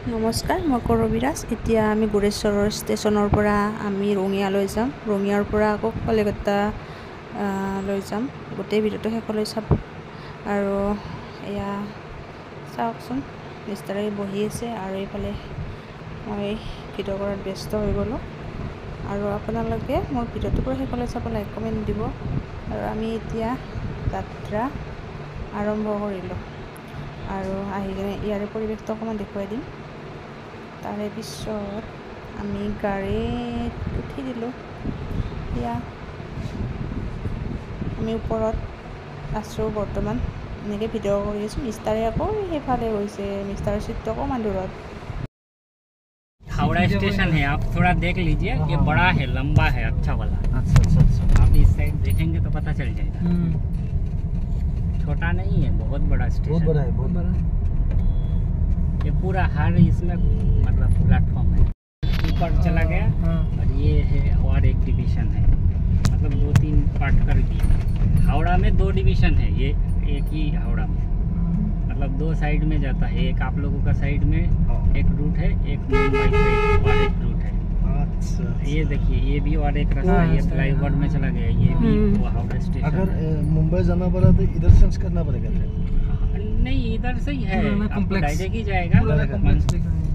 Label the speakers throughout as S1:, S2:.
S1: নমস্কাৰ মই কৰবিৰাজ এতিয়া আমি গুৰেশ্বৰৰ ষ্টেচনৰ পৰা আমি ৰঙিয়ালৈ যাম ৰঙিয়াৰ পৰা আকৌ কলিকতা লৈ যাম গোটেই ভিডিঅ'টো শেষলৈ চাব আৰু এয়া চাওকচোন মিষ্টাৰে বহি আছে আৰু এইফালে মই ভিডিঅ' কৰাত ব্যস্ত হৈ গ'লোঁ আৰু আপোনালোকে মোৰ ভিডিঅ'টো পৰা শেষলৈ চাব লাইক কমেণ্ট দিব আৰু আমি এতিয়া যাত্ৰা আৰম্ভ কৰিলোঁ আৰু আহি কিনে ইয়াৰে পৰিৱেশটো অকণমান দেখুৱাই দিম তাৰে পিছত আমি গাড়ীত উঠি দিলোঁ এতিয়া আমি ওপৰত আছোঁ বৰ্তমান এনেকৈ ভিডিঅ' কৰি আছোঁ মিষ্টাৰে আকৌ সেইফালে গৈছে মিষ্টাৰৰ চিটটো অকণমান দূৰত
S2: हावड़ा स्टेशन है आप थोड़ा देख लीजिए ये बड़ा है लंबा है अच्छा वाला
S3: अच्छा अच्छा अच्छा
S2: आप इस साइड देखेंगे तो पता चल जाएगा छोटा नहीं है बहुत बड़ा स्टेशन
S3: बहुत बड़ा है बहुत बड़ा
S2: ये पूरा हर इसमें मतलब प्लेटफॉर्म है ऊपर चला गया और ये है और एक डिवीजन है मतलब 2-3 पार्ट कर दिए हावड़ा में 2 डिवीजन है ये एक ही हावड़ा में मतलब 2 साइड में जाता है एक आप लोगों का साइड में एक रूट है एक मुंबई साइड और एक रूट है
S3: अच्छा
S2: ये देखिए ये भी और एक रास्ता ये फ्लाईओवर में चला गया ये भी वो हावड़ा स्टेशन
S3: अगर मुंबई जाना पड़ा तो इधर से करना पड़ेगा
S2: नहीं इधर से ही है आपको डायरेक्ट ही जाएगा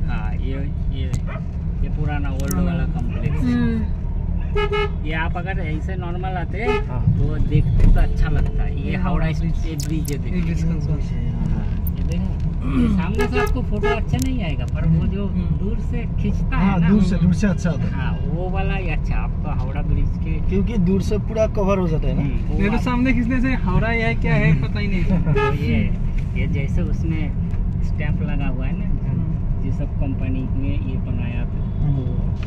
S2: हाँ ये पुराना ओल्ड वाला कॉम्प्लेक्स है ये आप अगर ऐसे नॉर्मल आते तो देखते तो अच्छा लगता है ये हावड़ा ब्रिज है देखिए सामने से आपको फोटो अच्छा नहीं आएगा पर वो जो दूर से खींचता है ना
S3: दूर से अच्छा होता है
S2: हाँ वो वाला ही अच्छा आपको हावड़ा ब्रिज के
S3: क्योंकि दूर से पूरा कवर हो जाता है ना
S4: मेरे सामने खींचने से हावड़ा या क्या है पता ही नहीं
S2: तो ये जैसे उसमें स्टैंप लगा हुआ है ना ये सब कंपनी में ये बनाया था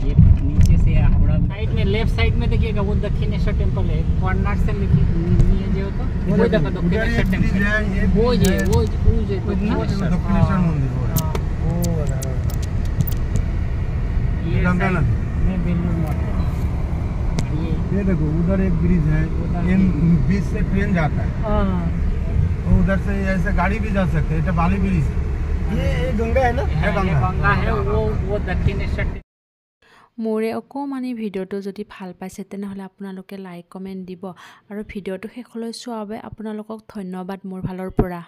S2: ये नीचे से हावड़ा साइड में लेफ्ट साइड में देखिएगा वो दक्षिणेश्वर टेम्पल है कॉर्नर से जो तो वो देखो दक्षिणेश्वर टेम्पल वो
S3: दक्षिणेश्वर मंदिर
S2: ये में बेलूर मठ
S3: ये देखो उधर एक ब्रिज है ये बीच से ट्रेन जाता है तो उधर से ऐसे गाड़ी भी जा सकते है बाली ब्रिज ये गंगा है ना
S2: गंगा है वो दक्षिणेश्वर
S1: মোৰে অকমানি ভিডিঅ'টো যদি ভাল পাইছে তেনেহলে আপোনালোকে লাইক কমেন্ট দিব আৰু ভিডিঅ'টো শেষলৈ চোৱাৰ বাবে আপোনালোকক ধন্যবাদ মোৰ ফালৰ পৰা